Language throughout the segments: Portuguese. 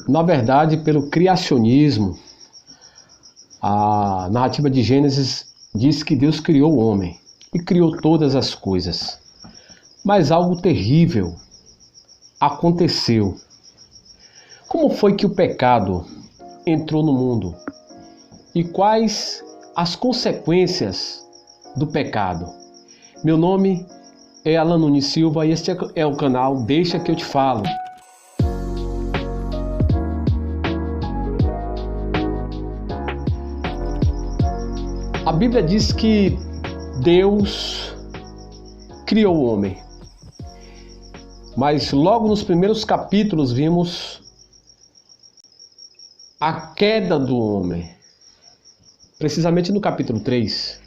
Na verdade, pelo criacionismo, a narrativa de Gênesis diz que Deus criou o homem e criou todas as coisas. Mas algo terrível aconteceu. Como foi que o pecado entrou no mundo? E quais as consequências do pecado? Meu nome é Alan Nunes Silva e este é o canal Deixa que eu te falo. A Bíblia diz que Deus criou o homem. Mas logo nos primeiros capítulos vimos a queda do homem. Precisamente no capítulo 3,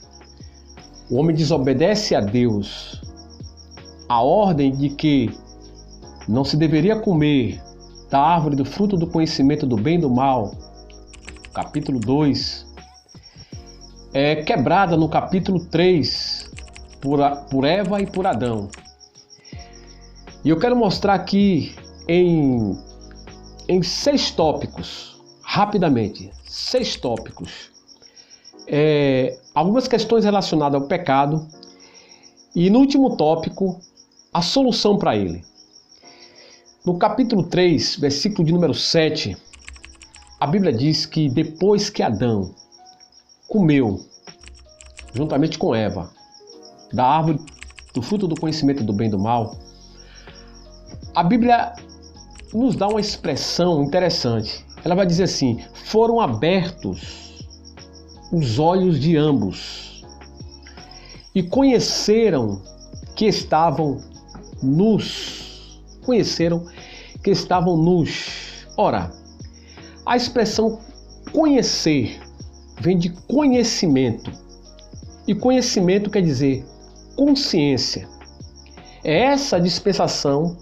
o homem desobedece a Deus, a ordem de que não se deveria comer da árvore do fruto do conhecimento do bem e do mal. Capítulo 2 é quebrada no capítulo 3 por Eva e por Adão. E eu quero mostrar aqui em 6 tópicos, rapidamente, 6 tópicos, algumas questões relacionadas ao pecado e no último tópico, a solução para ele. No capítulo 3, versículo de número 7, a Bíblia diz que depois que Adão comeu, juntamente com Eva, da árvore do fruto do conhecimento do bem e do mal, a Bíblia nos dá uma expressão interessante. Ela vai dizer assim: foram abertos os olhos de ambos e conheceram que estavam nus. Conheceram que estavam nus. Ora, a expressão conhecer vem de conhecimento. E conhecimento quer dizer consciência. É essa a dispensação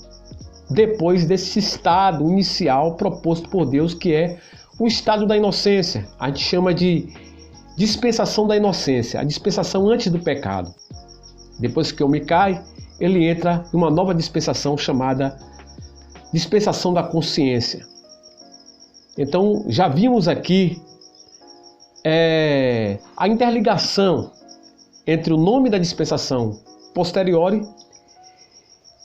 depois desse estado inicial proposto por Deus, que é o estado da inocência. A gente chama de dispensação da inocência, a dispensação antes do pecado. Depois que o homem cai, ele entra em uma nova dispensação chamada dispensação da consciência. Então, já vimos aqui a interligação entre o nome da dispensação posteriori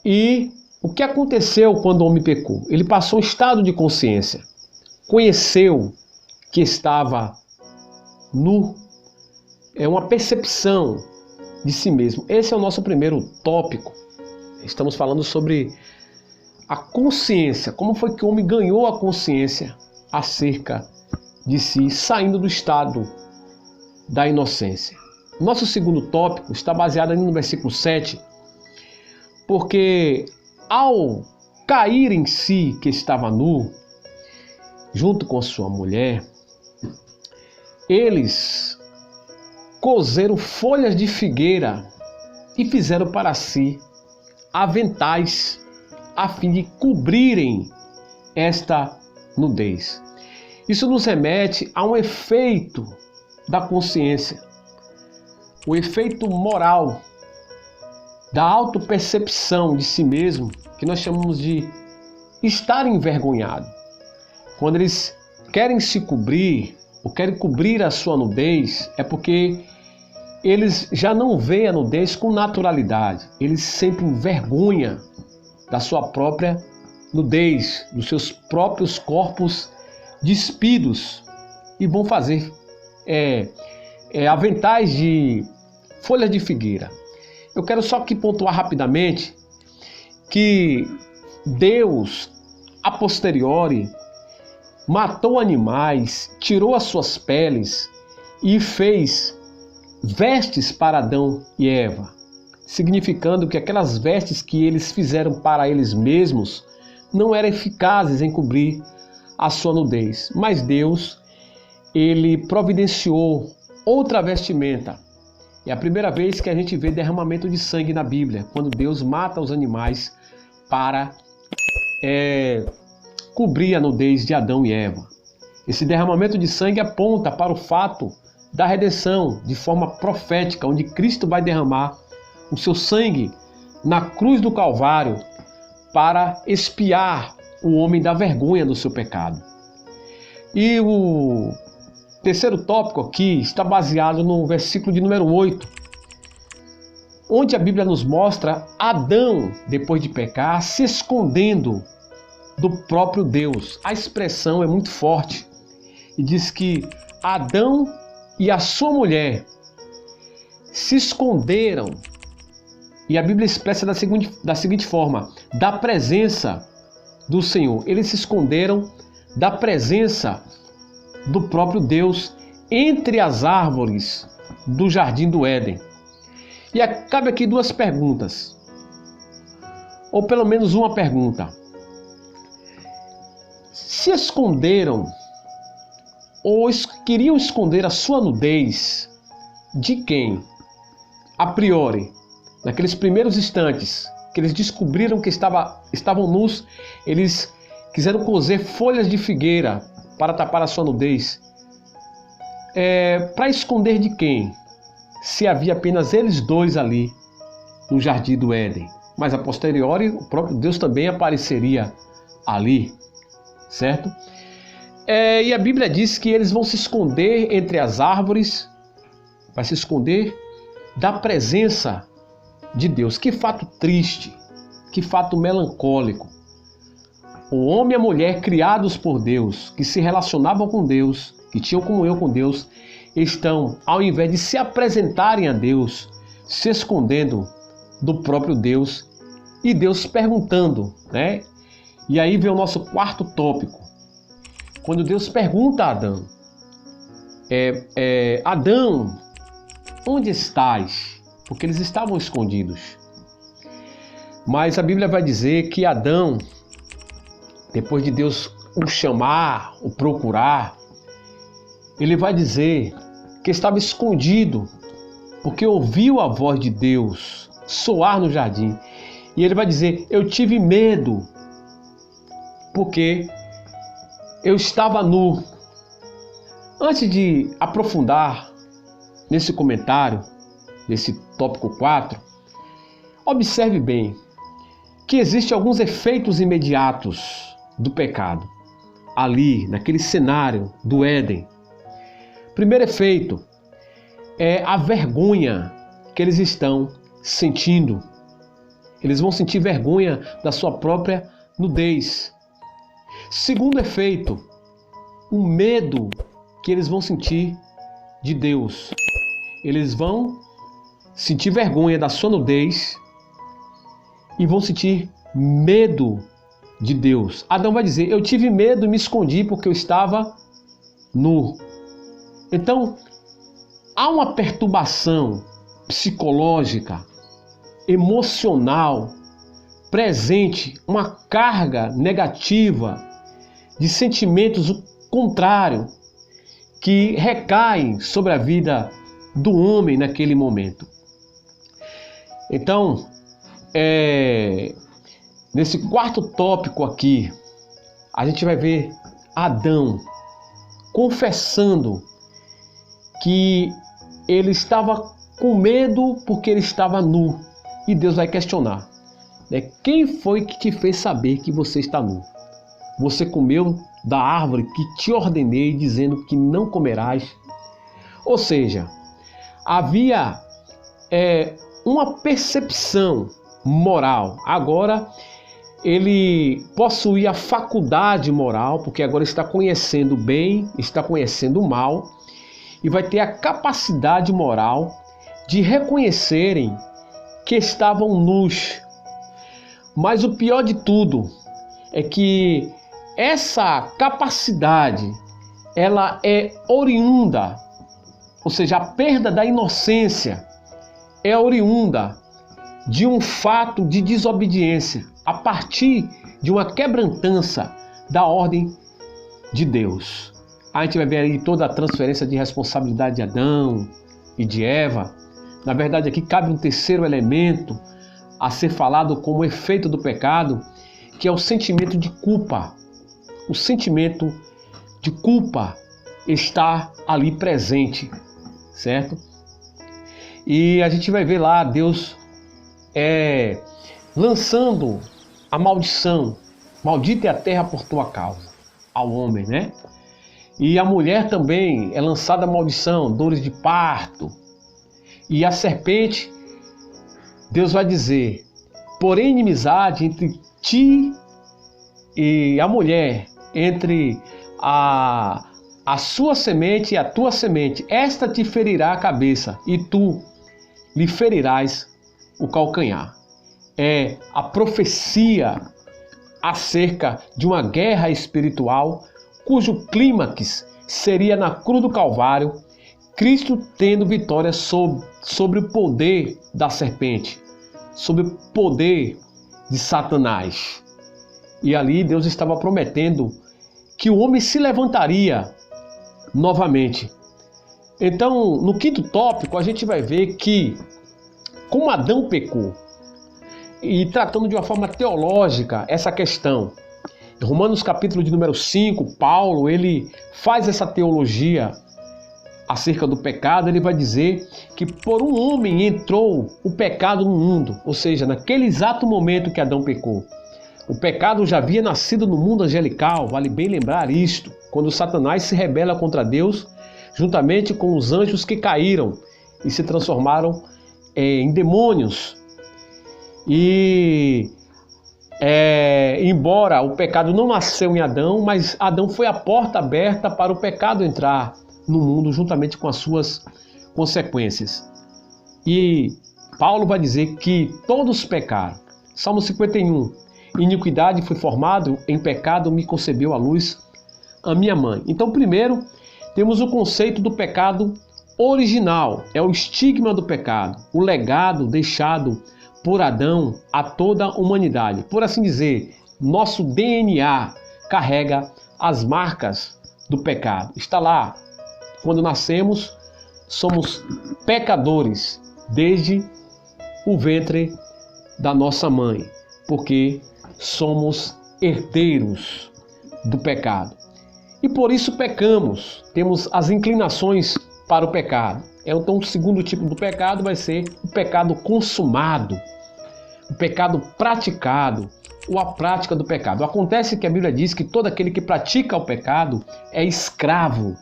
e o que aconteceu quando o homem pecou. Ele passou um estado de consciência, conheceu que estava nu, é uma percepção de si mesmo. Esse é o nosso primeiro tópico. Estamos falando sobre a consciência, como foi que o homem ganhou a consciência acerca de si, saindo do estado da inocência. Nosso segundo tópico está baseado ali no versículo 7, porque ao cair em si, que estava nu, junto com sua mulher, eles coseram folhas de figueira e fizeram para si aventais, a fim de cobrirem esta nudez. Isso nos remete a um efeito da consciência, o efeito moral da autopercepção de si mesmo, que nós chamamos de estar envergonhado. Quando eles querem se cobrir, ou querem cobrir a sua nudez, é porque eles já não veem a nudez com naturalidade. Eles sentem vergonha da sua própria nudez, dos seus próprios corpos despidos, e vão fazer aventais de folhas de figueira. Eu quero só aqui pontuar rapidamente que Deus, a posteriori, matou animais, tirou as suas peles e fez vestes para Adão e Eva, significando que aquelas vestes que eles fizeram para eles mesmos não eram eficazes em cobrir a sua nudez. Mas Deus, ele providenciou outra vestimenta. É a primeira vez que a gente vê derramamento de sangue na Bíblia, quando Deus mata os animais para cobrir a nudez de Adão e Eva. Esse derramamento de sangue aponta para o fato da redenção de forma profética, onde Cristo vai derramar o seu sangue na cruz do Calvário para expiar o homem da vergonha do seu pecado. E o terceiro tópico aqui está baseado no versículo de número 8, onde a Bíblia nos mostra Adão, depois de pecar, se escondendo do próprio Deus. A expressão é muito forte e diz que Adão e a sua mulher se esconderam, e a Bíblia expressa da seguinte forma: da presença do Senhor. Eles se esconderam da presença do próprio Deus entre as árvores do jardim do Éden. E cabe aqui duas perguntas, ou pelo menos uma pergunta. Se esconderam ou queriam esconder a sua nudez de quem? A priori, naqueles primeiros instantes que eles descobriram que estavam nus, eles quiseram coser folhas de figueira para tapar a sua nudez. Para esconder de quem? Se havia apenas eles dois ali no jardim do Éden. Mas a posteriori, o próprio Deus também apareceria ali, certo? E a Bíblia diz que eles vão se esconder entre as árvores, vai se esconder da presença de Deus. Que fato triste, que fato melancólico. O homem e a mulher criados por Deus, que se relacionavam com Deus, que tinham comunhão com Deus, estão, ao invés de se apresentarem a Deus, se escondendo do próprio Deus, e Deus perguntando, né? E aí vem o nosso quarto tópico. Quando Deus pergunta a Adão, Adão, onde estás? Porque eles estavam escondidos. Mas a Bíblia vai dizer que Adão, depois de Deus o chamar, o procurar, ele vai dizer que estava escondido, porque ouviu a voz de Deus soar no jardim. E ele vai dizer: eu tive medo, porque eu estava nu. Antes de aprofundar nesse comentário, nesse tópico 4, observe bem que existem alguns efeitos imediatos do pecado ali, naquele cenário do Éden. Primeiro efeito é a vergonha que eles estão sentindo. Eles vão sentir vergonha da sua própria nudez. Segundo efeito, o medo que eles vão sentir de Deus. Eles vão sentir vergonha da sua nudez e vão sentir medo de Deus. Adão vai dizer: eu tive medo e me escondi porque eu estava nu. Então, há uma perturbação psicológica, emocional, presente, uma carga negativa de sentimentos contrários que recaem sobre a vida do homem naquele momento. Então, nesse quarto tópico aqui, a gente vai ver Adão confessando que ele estava com medo porque ele estava nu. E Deus vai questionar, né? Quem foi que te fez saber que você está nu? Você comeu da árvore que te ordenei, dizendo que não comerás? Ou seja, havia uma percepção moral. Agora ele possuía a faculdade moral, porque agora está conhecendo o bem, está conhecendo o mal, e vai ter a capacidade moral de reconhecerem que estavam nus. Mas o pior de tudo é que essa capacidade, ela é oriunda, ou seja, a perda da inocência é oriunda de um fato de desobediência, a partir de uma quebrantança da ordem de Deus. A gente vai ver aí toda a transferência de responsabilidade de Adão e de Eva. Na verdade, aqui cabe um terceiro elemento a ser falado como efeito do pecado, que é o sentimento de culpa. O sentimento de culpa está ali presente, certo? E a gente vai ver lá Deus lançando a maldição Maldita é a terra por tua causa, ao homem, né? E a mulher também é lançada a maldição, dores de parto. E a serpente, Deus vai dizer, porém inimizade entre ti e a mulher, entre a sua semente e a tua semente, esta te ferirá a cabeça e tu lhe ferirás o calcanhar. É a profecia acerca de uma guerra espiritual cujo clímax seria na cruz do Calvário, Cristo tendo vitória sobre o poder da serpente, sobre o poder de Satanás. E ali Deus estava prometendo que o homem se levantaria novamente. Então, no quinto tópico, a gente vai ver que, como Adão pecou, e tratando de uma forma teológica essa questão, em Romanos capítulo de número 5, Paulo, ele faz essa teologia acerca do pecado. Ele vai dizer que por um homem entrou o pecado no mundo, ou seja, naquele exato momento que Adão pecou. O pecado já havia nascido no mundo angelical, vale bem lembrar isto, quando Satanás se rebela contra Deus, juntamente com os anjos que caíram e se transformaram em demônios. E embora o pecado não nasceu em Adão, mas Adão foi a porta aberta para o pecado entrar no mundo juntamente com as suas consequências. E Paulo vai dizer que todos pecaram. Salmo 51. Iniquidade foi formado, em pecado me concebeu a luz a minha mãe. Então, primeiro, temos o conceito do pecado original, é o estigma do pecado, o legado deixado por Adão a toda a humanidade. Por assim dizer, nosso DNA carrega as marcas do pecado. Está lá, quando nascemos, somos pecadores desde o ventre da nossa mãe, porque somos herdeiros do pecado. E por isso pecamos, temos as inclinações para o pecado. Então o segundo tipo do pecado vai ser o pecado consumado, o pecado praticado, ou a prática do pecado. Acontece que a Bíblia diz que todo aquele que pratica o pecado é escravo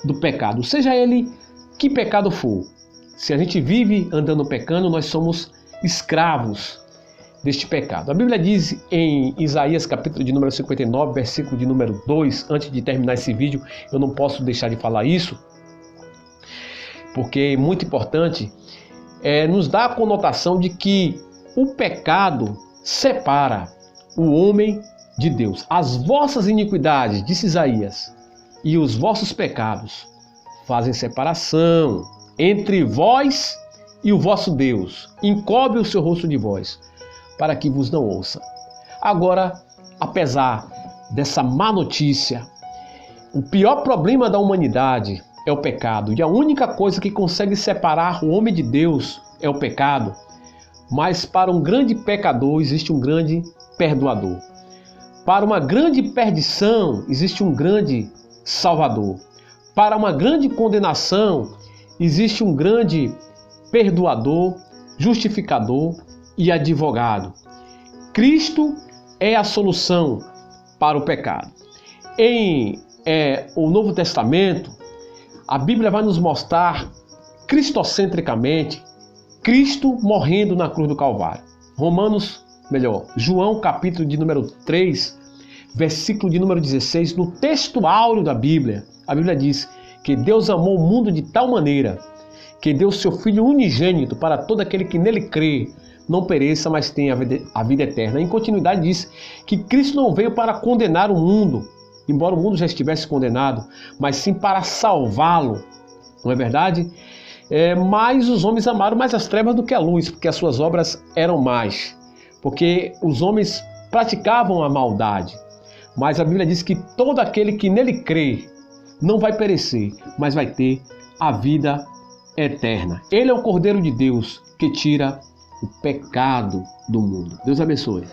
do pecado, seja ele que pecado for. Se a gente vive andando pecando, nós somos escravos deste pecado. A Bíblia diz em Isaías capítulo de número 59, versículo de número 2, antes de terminar esse vídeo, eu não posso deixar de falar isso, porque é muito importante, nos dá a conotação de que o pecado separa o homem de Deus. As vossas iniquidades, disse Isaías, e os vossos pecados fazem separação entre vós e o vosso Deus. Encobre o seu rosto de vós, para que vos não ouça. Agora, apesar dessa má notícia, o pior problema da humanidade é o pecado. E a única coisa que consegue separar o homem de Deus é o pecado. Mas para um grande pecador existe um grande perdoador. Para uma grande perdição existe um grande salvador. Para uma grande condenação existe um grande perdoador, justificador e advogado. Cristo é a solução para o pecado. Em o Novo Testamento, a Bíblia vai nos mostrar cristocentricamente Cristo morrendo na cruz do Calvário. João capítulo de número 3, versículo de número 16, no texto áureo da Bíblia, a Bíblia diz que Deus amou o mundo de tal maneira que deu seu Filho unigênito para todo aquele que nele crê, não pereça, mas tenha a vida eterna. Em continuidade diz que Cristo não veio para condenar o mundo, embora o mundo já estivesse condenado, mas sim para salvá-lo, não é verdade? Mas os homens amaram mais as trevas do que a luz, porque as suas obras eram más, porque os homens praticavam a maldade. Mas a Bíblia diz que todo aquele que nele crê não vai perecer, mas vai ter a vida eterna. Ele é o Cordeiro de Deus que tira o pecado do mundo. Deus abençoe.